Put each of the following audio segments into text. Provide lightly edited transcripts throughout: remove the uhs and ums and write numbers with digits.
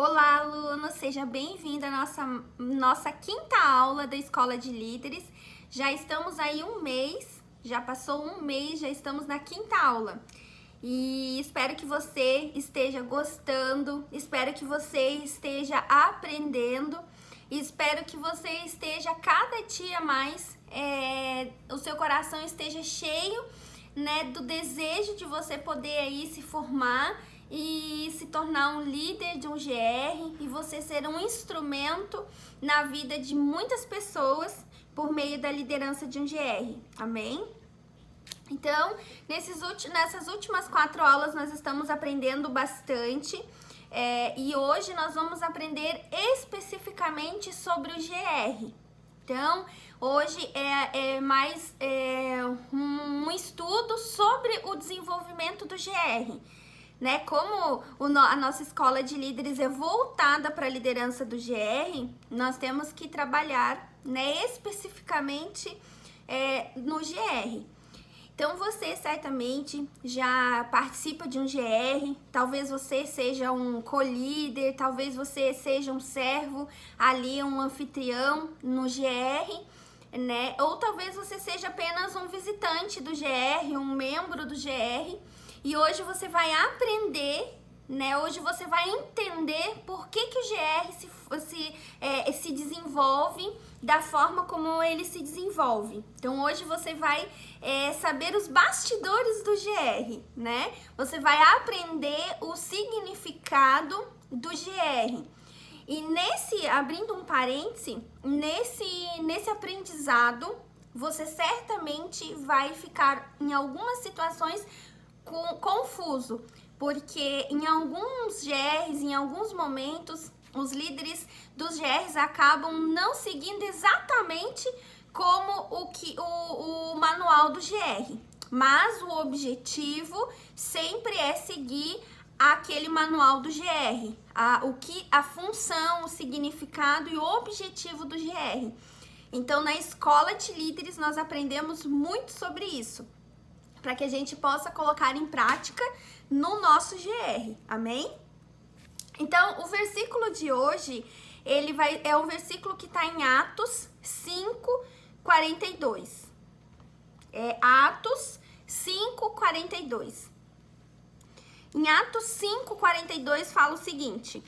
Olá, aluno! Seja bem-vindo à nossa quinta aula da Escola de Líderes. Já estamos aí já passou um mês, já estamos na quinta aula. E espero que você esteja gostando, espero que você esteja aprendendo, e espero que você esteja cada dia mais, o seu coração esteja cheio, né, do desejo de você poder aí se formar e se tornar um líder de um GR e você ser um instrumento na vida de muitas pessoas por meio da liderança de um GR. Amém? Então, nessas últimas 4 aulas nós estamos aprendendo bastante e hoje nós vamos aprender especificamente sobre o GR. Então, hoje é mais um estudo sobre o desenvolvimento do GR. Né? Como a nossa escola de líderes é voltada para a liderança do GR, nós temos que trabalhar, né, especificamente no GR. Então, você certamente já participa de um GR, talvez você seja um co-líder, talvez você seja um servo ali, um anfitrião no GR, né? Ou talvez você seja apenas um visitante do GR, um membro do GR. E hoje você vai aprender, né? Hoje você vai entender por que o GR se desenvolve da forma como ele se desenvolve. Então hoje você vai saber os bastidores do GR, né? Você vai aprender o significado do GR. E abrindo um parêntese, nesse aprendizado, você certamente vai ficar em algumas situações confuso, porque em alguns GRs, em alguns momentos, os líderes dos GRs acabam não seguindo exatamente como o manual do GR, mas o objetivo sempre é seguir aquele manual do GR, a função, o significado e o objetivo do GR. Então, na escola de líderes, nós aprendemos muito sobre isso, para que a gente possa colocar em prática no nosso GR, amém? Então, o versículo de hoje, é um versículo que está em Atos 5:42. Atos 5:42. Em Atos 5:42 fala o seguinte: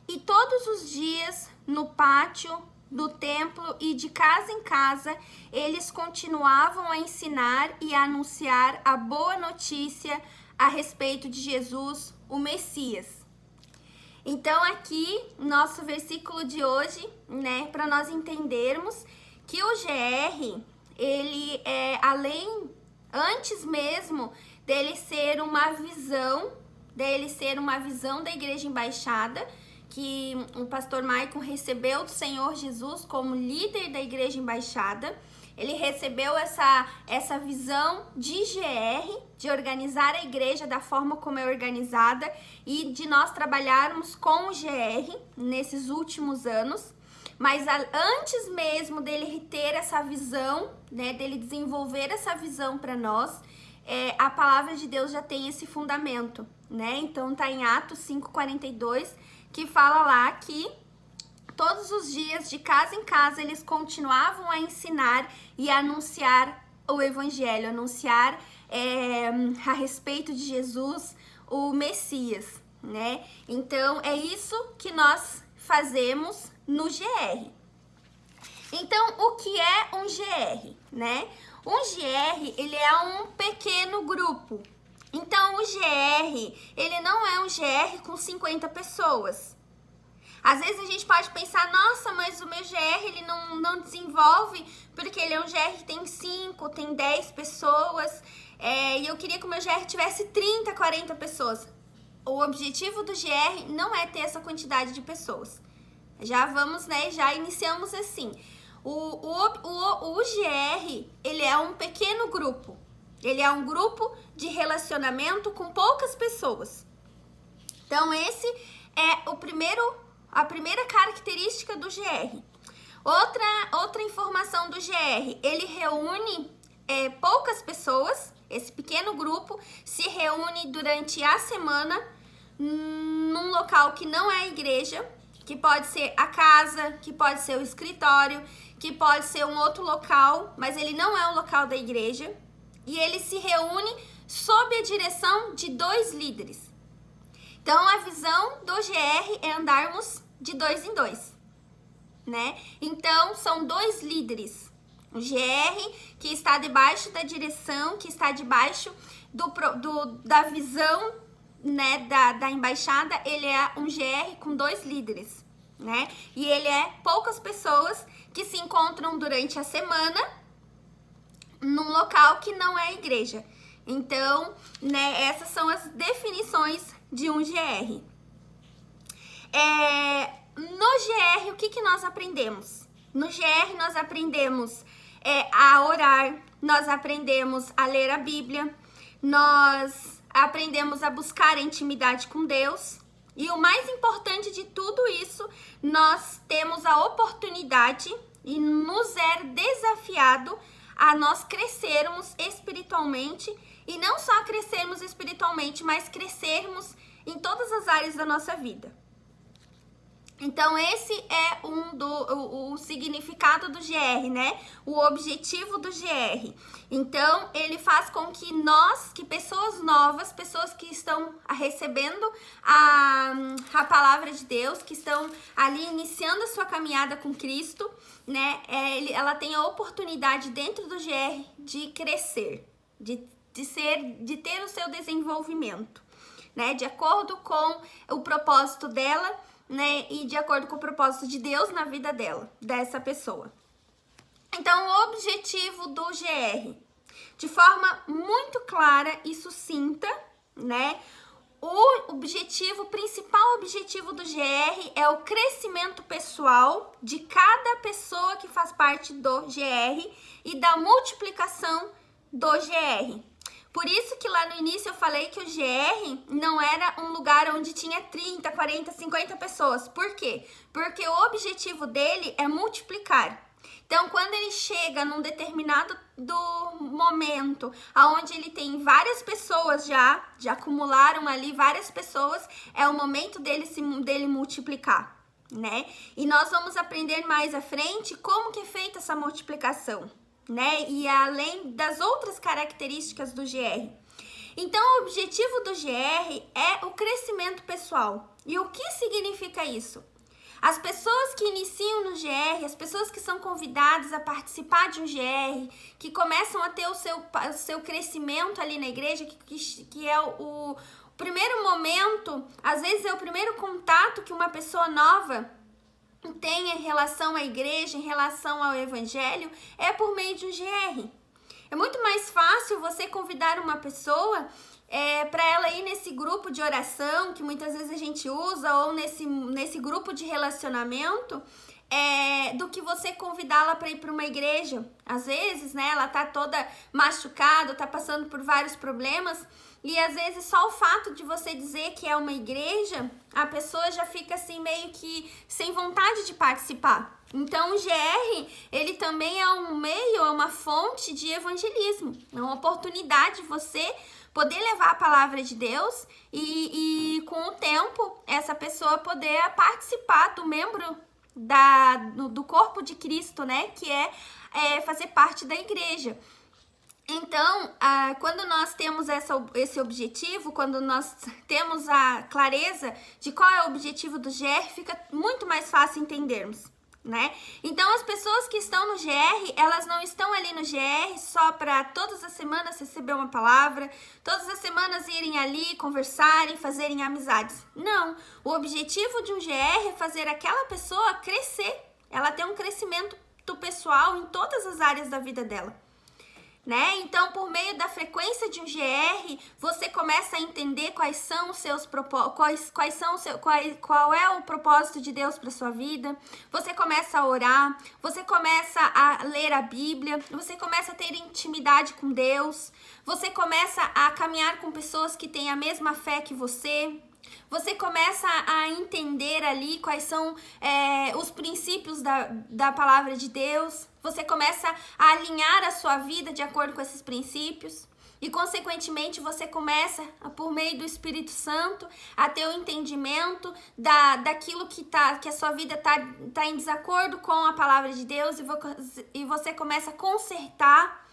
E todos os dias no pátio do templo e de casa em casa, eles continuavam a ensinar e a anunciar a boa notícia a respeito de Jesus, o Messias. Então aqui, nosso versículo de hoje, né, para nós entendermos que o GR, ele antes mesmo dele ser uma visão da Igreja Embaixada, que o pastor Maicon recebeu do Senhor Jesus como líder da Igreja Embaixada. Ele recebeu essa visão de GR, de organizar a igreja da forma como é organizada e de nós trabalharmos com o GR nesses últimos anos. Mas antes mesmo dele ter essa visão, né, dele desenvolver essa visão para nós, a palavra de Deus já tem esse fundamento, né? Então tá em Atos 5:42, que fala lá que todos os dias, de casa em casa, eles continuavam a ensinar e a anunciar o evangelho, anunciar a respeito de Jesus, o Messias, né? Então, é isso que nós fazemos no GR. Então, o que é um GR, né? Um GR, ele é um pequeno grupo. Então, o GR, ele não é um GR com 50 pessoas. Às vezes a gente pode pensar, nossa, mas o meu GR, ele não desenvolve, porque ele é um GR que tem 5, tem 10 pessoas, e eu queria que o meu GR tivesse 30, 40 pessoas. O objetivo do GR não é ter essa quantidade de pessoas. Já vamos, né, já iniciamos assim. O GR, ele é um pequeno grupo. Ele é um grupo de relacionamento com poucas pessoas. Então, esse é a primeira característica do GR. Outra informação do GR, ele reúne poucas pessoas. Esse pequeno grupo se reúne durante a semana num local que não é a igreja, que pode ser a casa, que pode ser o escritório, que pode ser um outro local, mas ele não é o local da igreja, e ele se reúne sob a direção de 2 líderes. Então, a visão do GR é andarmos de 2 em 2, né? Então, são 2 líderes. O GR, que está debaixo da direção, que está debaixo da visão, né, da embaixada, ele é um GR com 2 líderes, né? E ele é poucas pessoas que se encontram durante a semana num local que não é a igreja. Então, né, essas são as definições de um GR. No GR, o que nós aprendemos? No GR, nós aprendemos a orar, nós aprendemos a ler a Bíblia, nós aprendemos a buscar a intimidade com Deus. E o mais importante de tudo isso, nós temos a oportunidade e nos é desafiado a nós crescermos espiritualmente, e não só crescermos espiritualmente, mas crescermos em todas as áreas da nossa vida. Então, esse é o significado do GR, né? O objetivo do GR. Então, ele faz com que pessoas novas, pessoas que estão recebendo a palavra de Deus, que estão ali iniciando a sua caminhada com Cristo, né? Ela tem a oportunidade dentro do GR de crescer, de ter o seu desenvolvimento, né? De acordo com o propósito dela, né, e de acordo com o propósito de Deus na vida dessa pessoa. Então, o objetivo do GR, de forma muito clara e sucinta, né, o principal objetivo do GR é o crescimento pessoal de cada pessoa que faz parte do GR e da multiplicação do GR. Por isso que lá no início eu falei que o GR não era um lugar onde tinha 30, 40, 50 pessoas. Por quê? Porque o objetivo dele é multiplicar. Então, quando ele chega num determinado momento, onde ele tem várias pessoas já acumularam ali várias pessoas, é o momento dele multiplicar, né? E nós vamos aprender mais à frente como que é feita essa multiplicação, né? E além das outras características do GR. Então, o objetivo do GR é o crescimento pessoal. E o que significa isso? As pessoas que iniciam no GR, as pessoas que são convidadas a participar de um GR, que começam a ter o seu crescimento ali na igreja, que é o primeiro momento, às vezes é o primeiro contato que uma pessoa nova tem em relação à igreja, em relação ao evangelho, é por meio de um GR. É muito mais fácil você convidar uma pessoa para ela ir nesse grupo de oração, que muitas vezes a gente usa, ou nesse grupo de relacionamento, do que você convidá-la para ir para uma igreja. Às vezes, né, ela tá toda machucada, tá passando por vários problemas, e às vezes só o fato de você dizer que é uma igreja, a pessoa já fica assim meio que sem vontade de participar. Então o GR, ele também é um meio, é uma fonte de evangelismo. É uma oportunidade de você poder levar a palavra de Deus e com o tempo, essa pessoa poder participar do membro do corpo de Cristo, né? Que é fazer parte da igreja. Então, quando nós temos esse objetivo, quando nós temos a clareza de qual é o objetivo do GR, fica muito mais fácil entendermos, né? Então, as pessoas que estão no GR, elas não estão ali no GR só para todas as semanas receber uma palavra, todas as semanas irem ali, conversarem, fazerem amizades. Não, o objetivo de um GR é fazer aquela pessoa crescer, ela ter um crescimento pessoal em todas as áreas da vida dela. Né? Então, por meio da frequência de um GR, você começa a entender quais são os seus propósitos, qual é o propósito de Deus para sua vida. Você começa a orar, você começa a ler a Bíblia, você começa a ter intimidade com Deus, você começa a caminhar com pessoas que têm a mesma fé que você. Você começa a entender ali quais são os princípios da palavra de Deus. Você começa a alinhar a sua vida de acordo com esses princípios. E, consequentemente, você começa, por meio do Espírito Santo, a ter o entendimento daquilo que a sua vida tá em desacordo com a palavra de Deus, e você começa a consertar.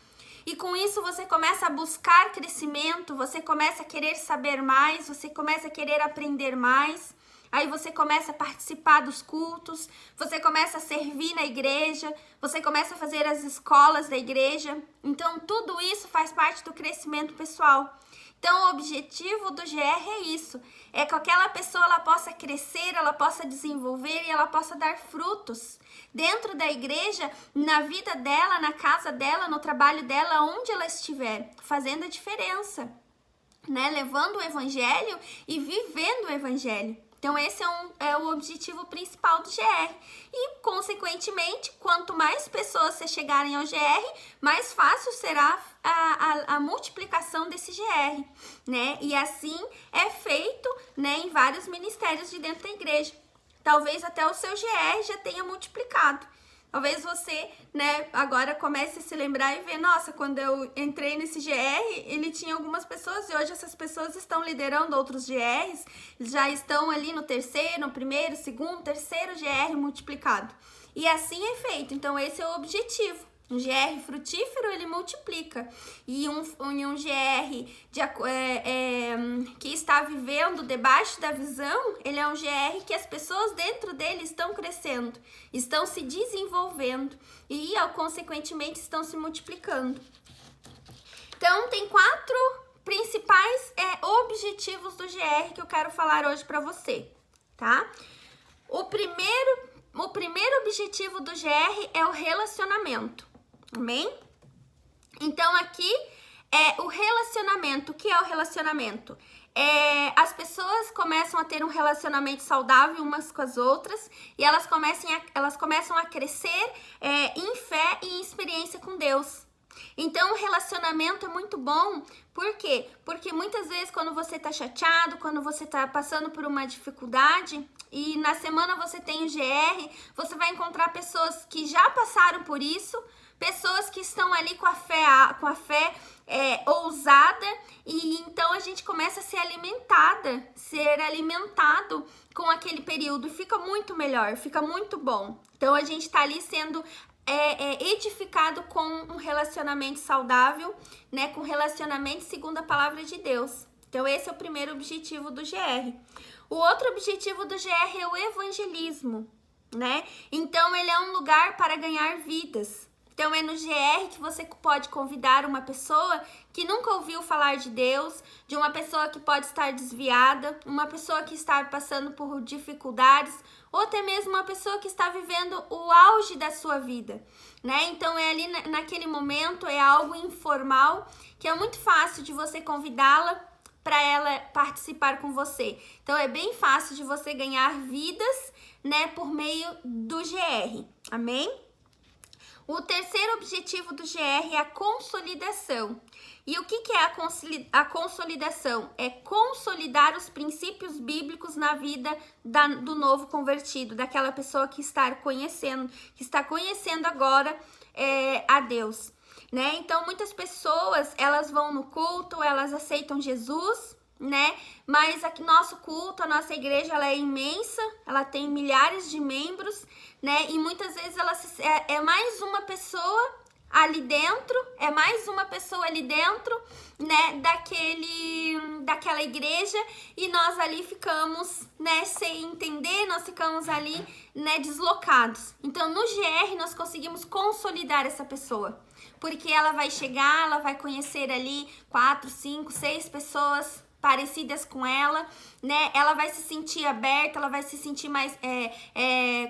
E com isso você começa a buscar crescimento, você começa a querer saber mais, você começa a querer aprender mais. Aí você começa a participar dos cultos, você começa a servir na igreja, você começa a fazer as escolas da igreja. Então, tudo isso faz parte do crescimento pessoal. Então, o objetivo do GR é isso. É que aquela pessoa ela possa crescer, ela possa desenvolver e ela possa dar frutos dentro da igreja, na vida dela, na casa dela, no trabalho dela, onde ela estiver, fazendo a diferença, né? Levando o evangelho e vivendo o evangelho. Então, esse é o objetivo principal do GR. E, consequentemente, quanto mais pessoas se chegarem ao GR, mais fácil será a multiplicação desse GR, né? E assim é feito, né, em vários ministérios de dentro da igreja. Talvez até o seu GR já tenha multiplicado. Talvez você, né, agora comece a se lembrar e ver, nossa, quando eu entrei nesse GR, ele tinha algumas pessoas e hoje essas pessoas estão liderando outros GRs, já estão ali no terceiro, no primeiro, segundo, terceiro GR multiplicado. E assim é feito, então esse é o objetivo. Um GR frutífero, ele multiplica. E um GR que está vivendo debaixo da visão, ele é um GR que as pessoas dentro dele estão crescendo, estão se desenvolvendo e, consequentemente, estão se multiplicando. Então, tem 4 principais objetivos do GR que eu quero falar hoje para você, tá? O primeiro objetivo do GR é o relacionamento. Amém? Então, aqui é o relacionamento. O que é o relacionamento? As pessoas começam a ter um relacionamento saudável umas com as outras e elas começam a crescer em fé e em experiência com Deus. Então, o relacionamento é muito bom. Por quê? Porque muitas vezes quando você tá chateado, quando você tá passando por uma dificuldade e na semana você tem o GR, você vai encontrar pessoas que já passaram por isso, pessoas que estão ali com a fé ousada, e então a gente começa a ser alimentado com aquele período, e fica muito melhor, fica muito bom. Então a gente tá ali sendo edificado com um relacionamento saudável, né, com relacionamento segundo a palavra de Deus. Então esse é o primeiro objetivo do GR. O outro objetivo do GR é o evangelismo, né? Então ele é um lugar para ganhar vidas. Então é no GR que você pode convidar uma pessoa que nunca ouviu falar de Deus, de uma pessoa que pode estar desviada, uma pessoa que está passando por dificuldades, ou até mesmo uma pessoa que está vivendo o auge da sua vida, né? Então é ali naquele momento, é algo informal, que é muito fácil de você convidá-la para ela participar com você. Então é bem fácil de você ganhar vidas, né, por meio do GR. Amém? O terceiro objetivo do GR é a consolidação. E o que é a consolidação? É consolidar os princípios bíblicos na vida do novo convertido, daquela pessoa que está conhecendo agora a Deus, né? Então, muitas pessoas, elas vão no culto, elas aceitam Jesus, né? Mas aqui, nosso culto, a nossa igreja, ela é imensa, ela tem milhares de membros, né? E muitas vezes ela é mais uma pessoa ali dentro, né, daquela igreja, e nós ali ficamos, né, sem entender, nós ficamos ali, né, deslocados. Então, no GR, nós conseguimos consolidar essa pessoa, porque ela vai chegar, ela vai conhecer ali 4, 5, 6 pessoas parecidas com ela, né? Ela vai se sentir aberta, ela vai se sentir mais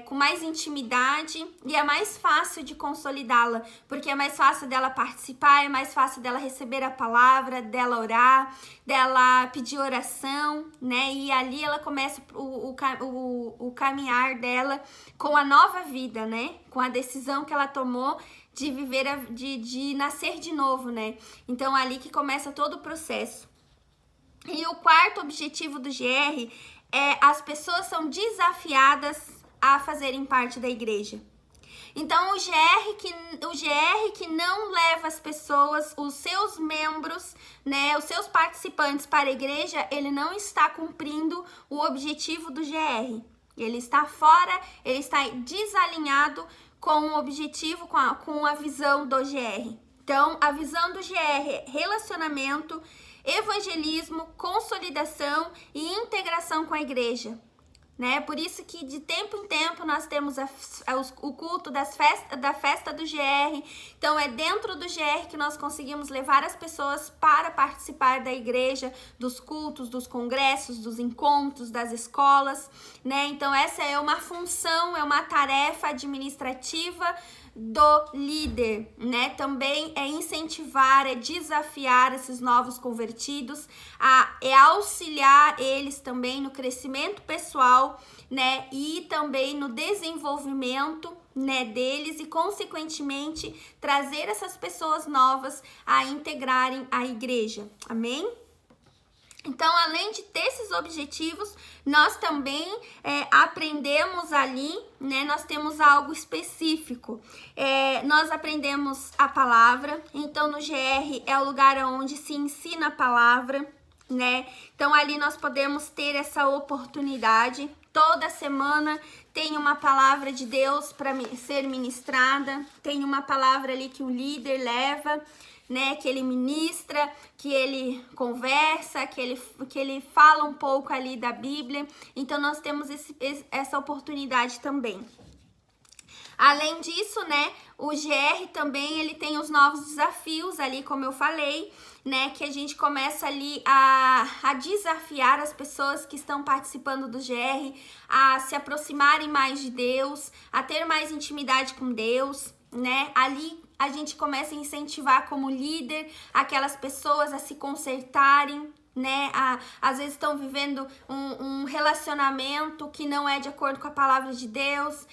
com mais intimidade, e é mais fácil de consolidá-la, porque é mais fácil dela participar, é mais fácil dela receber a palavra, dela orar, dela pedir oração, né? E ali ela começa o caminhar dela com a nova vida, né? Com a decisão que ela tomou de viver, de nascer de novo, né? Então, ali que começa todo o processo. E o quarto objetivo do GR é as pessoas são desafiadas a fazerem parte da igreja. Então, o GR que não leva as pessoas, os seus membros, né, os seus participantes para a igreja, ele não está cumprindo o objetivo do GR. Ele está fora, ele está desalinhado com o objetivo, com a visão do GR. Então, a visão do GR é relacionamento, evangelismo, consolidação e integração com a igreja. Né? Por isso que de tempo em tempo nós temos o culto da festa do GR. Então é dentro do GR que nós conseguimos levar as pessoas para participar da igreja, dos cultos, dos congressos, dos encontros, das escolas, né? Então essa é uma função, é uma tarefa administrativa do líder, né? Também é incentivar, é desafiar esses novos convertidos, é auxiliar eles também no crescimento pessoal, né? E também no desenvolvimento, né, deles e consequentemente trazer essas pessoas novas a integrarem a igreja. Amém? Então, além de ter esses objetivos, nós também aprendemos ali, né? Nós temos algo específico. Nós aprendemos a palavra. Então, no GR é o lugar onde se ensina a palavra, né? Então, ali nós podemos ter essa oportunidade. Toda semana tem uma palavra de Deus para ser ministrada. Tem uma palavra ali que o líder leva, né, que ele ministra, que ele conversa, que ele fala um pouco ali da Bíblia. Então, nós temos essa oportunidade também. Além disso, né, o GR também ele tem os novos desafios ali, como eu falei, né, que a gente começa ali a desafiar as pessoas que estão participando do GR a se aproximarem mais de Deus, a ter mais intimidade com Deus, né, ali a gente começa a incentivar como líder aquelas pessoas a se consertarem, né? Às vezes estão vivendo um relacionamento que não é de acordo com a palavra de Deus,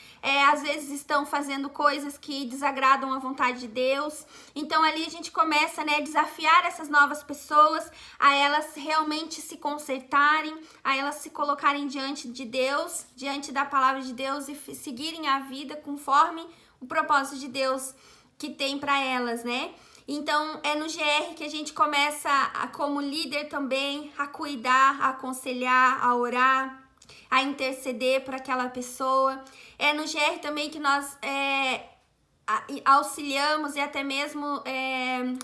às vezes estão fazendo coisas que desagradam a vontade de Deus. Então ali a gente começa, né, a desafiar essas novas pessoas a elas realmente se consertarem, a elas se colocarem diante de Deus, diante da palavra de Deus e seguirem a vida conforme o propósito de Deus que tem para elas, né? Então, é no GR que a gente começa, como líder também, a cuidar, a aconselhar, a orar, a interceder por aquela pessoa. É no GR também que nós auxiliamos e até mesmo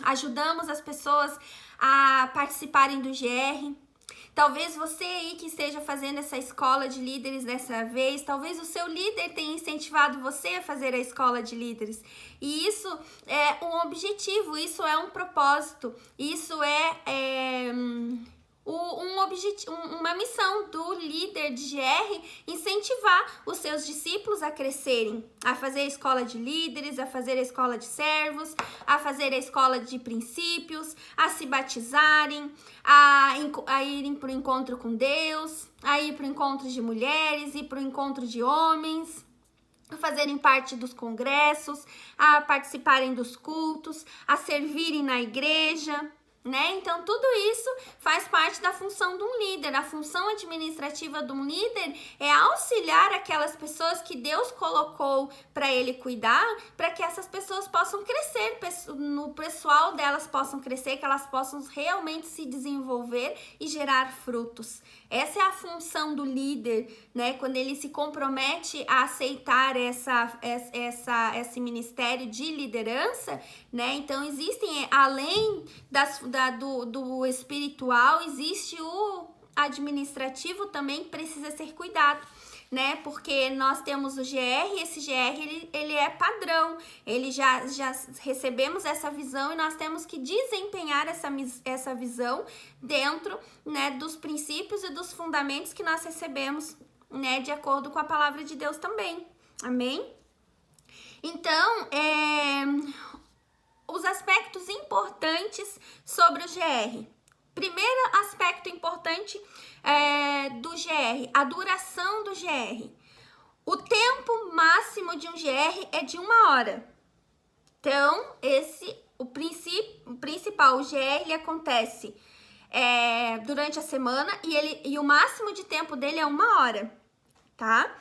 ajudamos as pessoas a participarem do GR. Talvez você aí que esteja fazendo essa escola de líderes dessa vez, talvez o seu líder tenha incentivado você a fazer a escola de líderes. E isso é um objetivo, isso é um propósito, isso é uma missão do líder de GR, incentivar os seus discípulos a crescerem, a fazer a escola de líderes, a fazer a escola de servos, a fazer a escola de princípios, a se batizarem, a irem para o encontro com Deus, a ir para o encontro de mulheres, ir para o encontro de homens, a fazerem parte dos congressos, a participarem dos cultos, a servirem na igreja, né? Então, tudo isso faz parte da função de um líder. A função administrativa de um líder é auxiliar aquelas pessoas que Deus colocou para ele cuidar, para que essas pessoas possam crescer, no pessoal delas possam crescer, que elas possam realmente se desenvolver e gerar frutos. Essa é a função do líder, né? Quando ele se compromete a aceitar esse ministério de liderança, né? Então, existem, além do espiritual, existe o administrativo também que precisa ser cuidado, né? Porque nós temos o GR, esse GR ele é padrão, ele já recebemos essa visão e nós temos que desempenhar essa visão dentro, né, dos princípios e dos fundamentos que nós recebemos, né, de acordo com a palavra de Deus também. Amém? Então, os aspectos importantes sobre o GR. Primeiro aspecto importante do GR, a duração do GR. O tempo máximo de um GR é de 1 hora. Então, o principal, o GR, ele acontece durante a semana e o máximo de tempo dele é 1 hora, tá?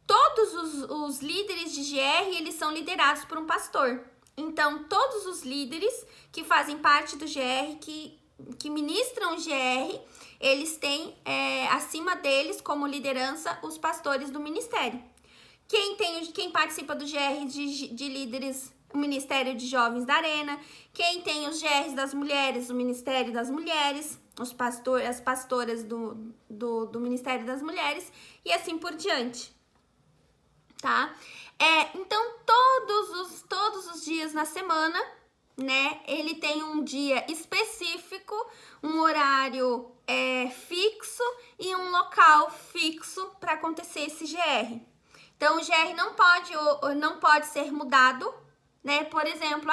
todos os líderes de GR, eles são liderados por um pastor. Então, todos os líderes que fazem parte do GR, que ministram o GR, eles têm acima deles como liderança os pastores do ministério. Quem participa do GR de líderes, o Ministério de Jovens da Arena, quem tem os GRs das mulheres, o Ministério das Mulheres, as pastoras do Ministério das Mulheres e assim por diante, tá? Então, todos os dias na semana, né, ele tem um dia específico, um horário fixo e um local fixo para acontecer esse GR. Então, o GR não pode ser mudado, né? Por exemplo,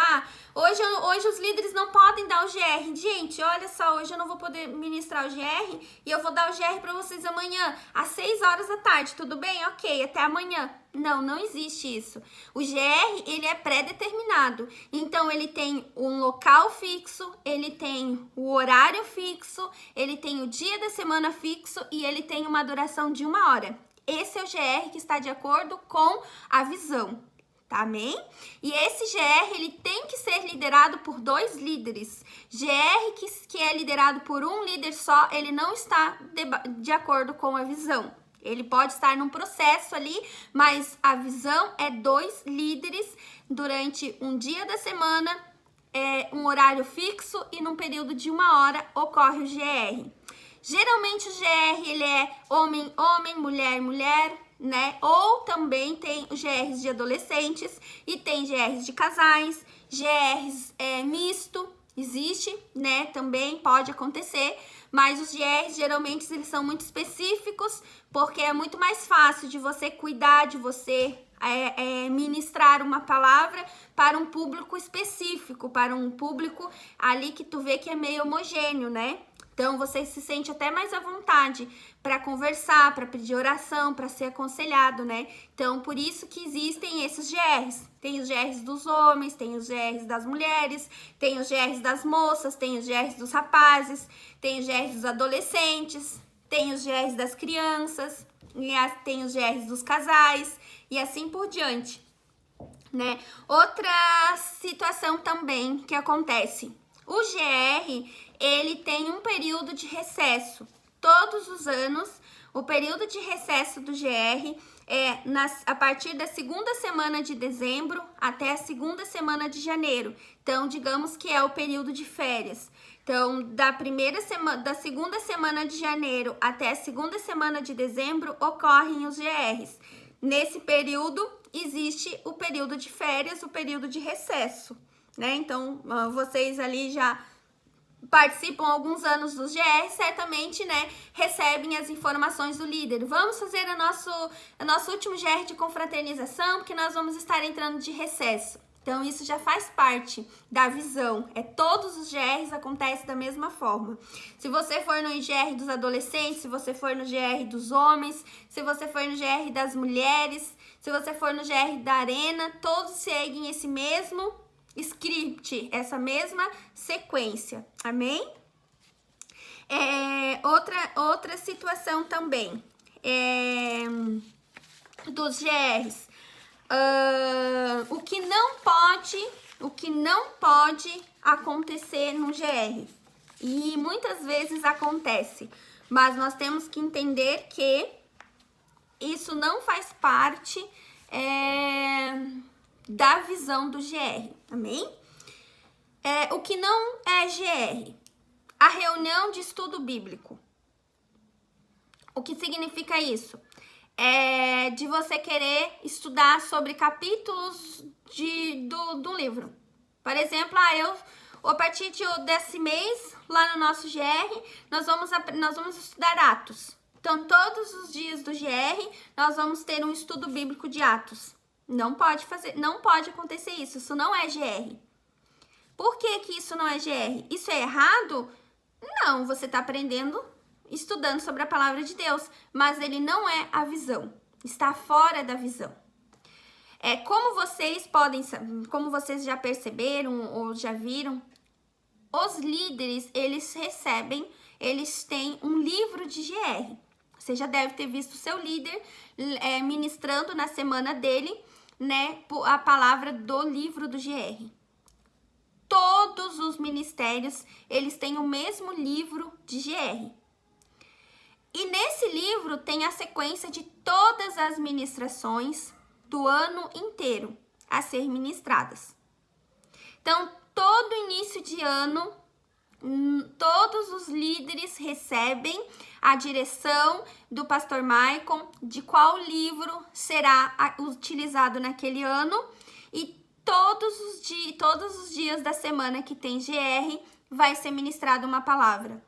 hoje os líderes não podem dar o GR. Gente, olha só, hoje eu não vou poder ministrar o GR e eu vou dar o GR para vocês amanhã, às 6 horas da tarde, tudo bem? Ok, até amanhã. Não existe isso. O GR, ele é pré-determinado. Então, ele tem um local fixo, ele tem o horário fixo, ele tem o dia da semana fixo e ele tem uma duração de 1 hora. Esse é o GR que está de acordo com a visão, tá? Amém? E esse GR, ele tem que ser liderado por 2 líderes. GR que é liderado por um líder só, ele não está de acordo com a visão. Ele pode estar num processo ali, mas a visão é 2 líderes durante um dia da semana, um horário fixo e num período de 1 hora ocorre o GR. Geralmente o GR, ele é homem, mulher, né? Ou também tem os GRs de adolescentes e tem GRs de casais, GRs misto, existe, né? Também pode acontecer, mas os GRs geralmente eles são muito específicos, porque é muito mais fácil de você cuidar, de você ministrar uma palavra para um público específico, para um público ali que tu vê que é meio homogêneo, né? Então, você se sente até mais à vontade para conversar, para pedir oração, para ser aconselhado, né? Então, por isso que existem esses GRs. Tem os GRs dos homens, tem os GRs das mulheres, tem os GRs das moças, tem os GRs dos rapazes, tem os GRs dos adolescentes, tem os GRs das crianças, tem os GRs dos casais e assim por diante, né? Outra situação também que acontece. O GR, ele tem um período de recesso. Todos os anos, o período de recesso do GR é a partir da 2ª semana de dezembro até a 2ª semana de janeiro. Então, digamos que é o período de férias. Então, da 2ª semana de janeiro até a 2ª semana de dezembro ocorrem os GRs. Nesse período, existe o período de férias, o período de recesso, né? Então, vocês ali já participam há alguns anos dos GR, certamente, né, recebem as informações do líder. Vamos fazer o nosso último GR de confraternização, porque nós vamos estar entrando de recesso. Então, isso já faz parte da visão. Todos os GRs acontecem da mesma forma. Se você for no GR dos adolescentes, se você for no GR dos homens, se você for no GR das mulheres, se você for no GR da Arena, todos seguem esse mesmo script, essa mesma sequência, amém? Outra situação também dos GRs, o que não pode acontecer no GR, e muitas vezes acontece, mas nós temos que entender que isso não faz parte da visão do GR, amém? O que não é GR? A reunião de estudo bíblico. O que significa isso? De você querer estudar sobre capítulos do livro. Por exemplo, a partir desse mês, lá no nosso GR, nós vamos estudar Atos. Então, todos os dias do GR, nós vamos ter um estudo bíblico de Atos. Não pode acontecer isso. Isso não é GR. Por que isso não é GR? Isso é errado? Não, você está estudando sobre a palavra de Deus, mas ele não é a visão. Está fora da visão. Como vocês já perceberam ou já viram, os líderes, eles têm um livro de GR. Você já deve ter visto o seu líder ministrando na semana dele, né, a palavra do livro do GR. Todos os ministérios, eles têm o mesmo livro de GR. E nesse livro tem a sequência de todas as ministrações do ano inteiro a ser ministradas. Então, todo início de ano, todos os líderes recebem a direção do pastor Maicon de qual livro será utilizado naquele ano, e todos os dias da semana que tem GR vai ser ministrada uma palavra.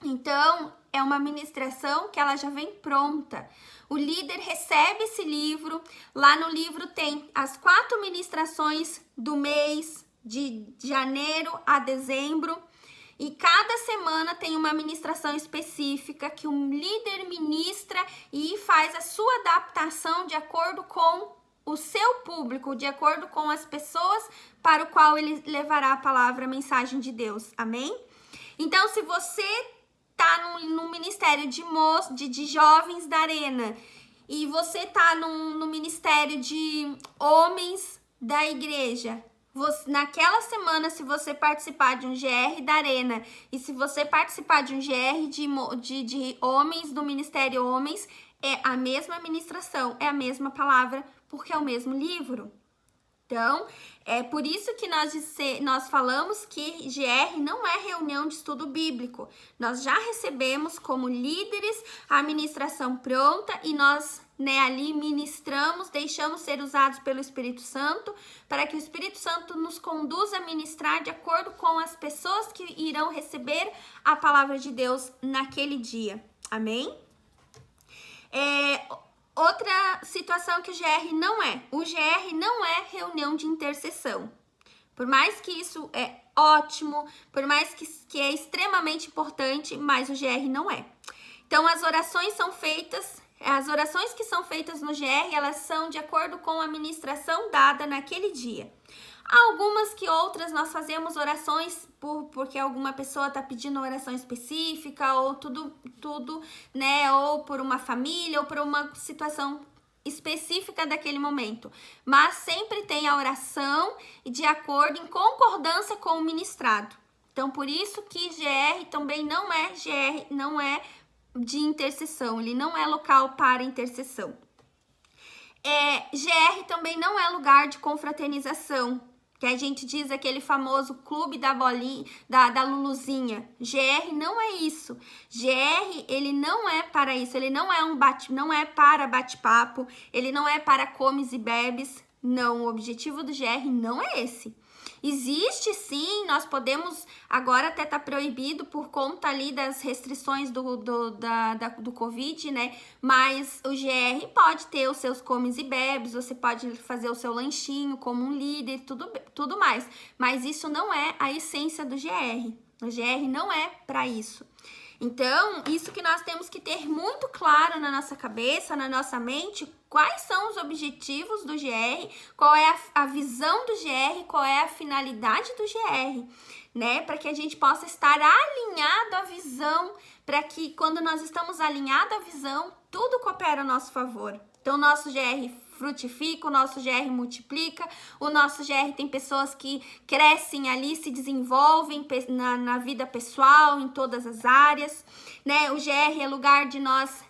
Então, é uma ministração que ela já vem pronta. O líder recebe esse livro, lá no livro tem as 4 ministrações do mês de janeiro a dezembro, e cada semana tem uma ministração específica que o líder ministra e faz a sua adaptação de acordo com o seu público, de acordo com as pessoas para o qual ele levará a palavra, a mensagem de Deus. Amém? Então, se você tá no ministério de jovens da Arena e você tá no ministério de homens da igreja, naquela semana, se você participar de um GR da Arena e se você participar de um GR de homens, do ministério homens, é a mesma ministração, é a mesma palavra, porque é o mesmo livro. Então, é por isso que nós falamos que GR não é reunião de estudo bíblico. Nós já recebemos como líderes a ministração pronta e nós, ali ministramos, deixamos ser usados pelo Espírito Santo, para que o Espírito Santo nos conduza a ministrar de acordo com as pessoas que irão receber a palavra de Deus naquele dia. Amém? Outra situação que o GR não é. O GR não é reunião de intercessão. Por mais que isso é ótimo, por mais que é extremamente importante, mas o GR não é. Então, as orações que são feitas no GR, elas são de acordo com a ministração dada naquele dia. Algumas que outras nós fazemos orações porque alguma pessoa está pedindo uma oração específica, ou tudo, né? Ou por uma família, ou por uma situação específica daquele momento. Mas sempre tem a oração de acordo, em concordância com o ministrado. Então, por isso que GR também não é de intercessão, ele não é local para intercessão. GR também não é lugar de confraternização, que a gente diz aquele famoso clube da bolinha, da Luluzinha. GR não é isso. GR, ele não é para isso, ele não é para bate-papo, ele não é para comes e bebes. Não, o objetivo do GR não é esse. Existe sim, nós podemos, agora até tá proibido por conta ali das restrições do Covid, né? Mas o GR pode ter os seus comes e bebes, você pode fazer o seu lanchinho como um líder, tudo mais. Mas isso não é a essência do GR. O GR não é para isso. Então, isso que nós temos que ter muito claro na nossa cabeça, na nossa mente, quais são os objetivos do GR, qual é a visão do GR, qual é a finalidade do GR, né? Para que a gente possa estar alinhado à visão, para que quando nós estamos alinhados à visão, tudo coopera a nosso favor. Então, o nosso GR frutifica, o nosso GR multiplica, o nosso GR tem pessoas que crescem ali, se desenvolvem na vida pessoal, em todas as áreas, né? O GR é lugar de nós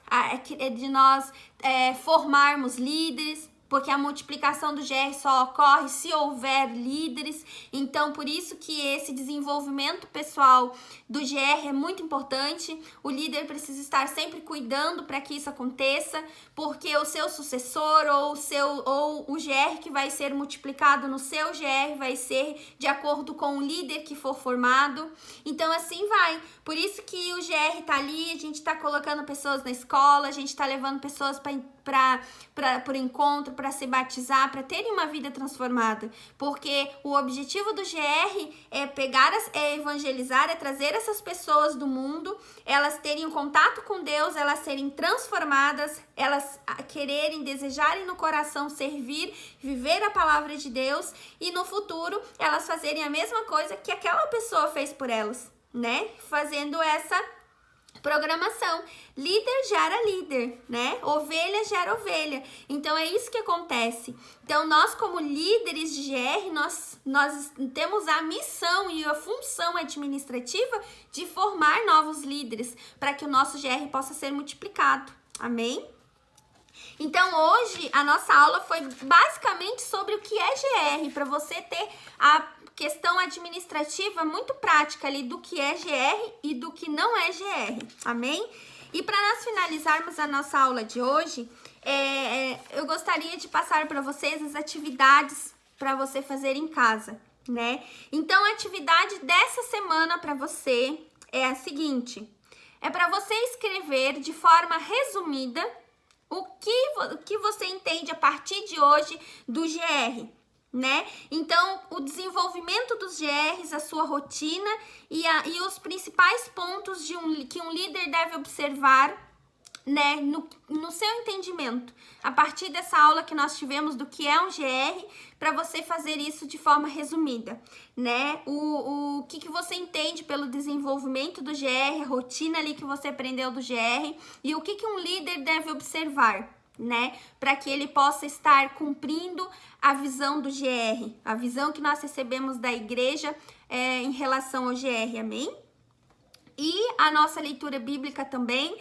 formarmos líderes, porque a multiplicação do GR só ocorre se houver líderes. Então, por isso que esse desenvolvimento pessoal do GR é muito importante. O líder precisa estar sempre cuidando para que isso aconteça, porque o seu sucessor ou o GR que vai ser multiplicado no seu GR vai ser de acordo com o líder que for formado. Então, assim vai. Por isso que o GR tá ali, a gente tá colocando pessoas na escola, a gente tá levando pessoas para encontro, para se batizar, para terem uma vida transformada, porque o objetivo do GR é evangelizar, é trazer essas pessoas do mundo, elas terem um contato com Deus, elas serem transformadas, elas quererem, desejarem no coração servir, viver a palavra de Deus, e no futuro elas fazerem a mesma coisa que aquela pessoa fez por elas, né? Fazendo essa programação. Líder gera líder, né? Ovelha gera ovelha. Então, é isso que acontece. Então, nós como líderes de GR, nós temos a missão e a função administrativa de formar novos líderes para que o nosso GR possa ser multiplicado. Amém? Então, hoje, a nossa aula foi basicamente sobre o que é GR, para você ter a questão administrativa muito prática ali do que é GR e do que não é GR, amém? E para nós finalizarmos a nossa aula de hoje, eu gostaria de passar para vocês as atividades para você fazer em casa, né? Então, a atividade dessa semana para você é a seguinte, é para você escrever de forma resumida o que você entende a partir de hoje do GR, né? Então, o desenvolvimento dos GRs, a sua rotina e os principais pontos que um líder deve observar, né, no seu entendimento, a partir dessa aula que nós tivemos do que é um GR, para você fazer isso de forma resumida, né? O que você entende pelo desenvolvimento do GR, a rotina ali que você aprendeu do GR e o que um líder deve observar, né? Para que ele possa estar cumprindo a visão do GR, a visão que nós recebemos da igreja em relação ao GR, amém? E a nossa leitura bíblica também,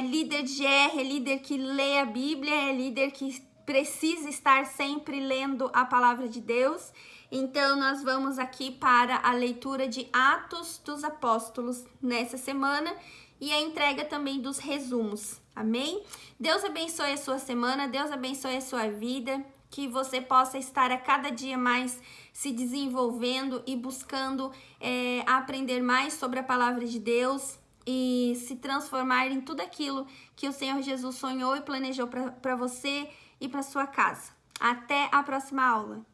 líder de GR é líder que lê a Bíblia, é líder que precisa estar sempre lendo a palavra de Deus. Então, nós vamos aqui para a leitura de Atos dos Apóstolos nessa semana e a entrega também dos resumos, amém? Deus abençoe a sua semana, Deus abençoe a sua vida, que você possa estar a cada dia mais se desenvolvendo e buscando aprender mais sobre a palavra de Deus e se transformar em tudo aquilo que o Senhor Jesus sonhou e planejou para você e para sua casa. Até a próxima aula!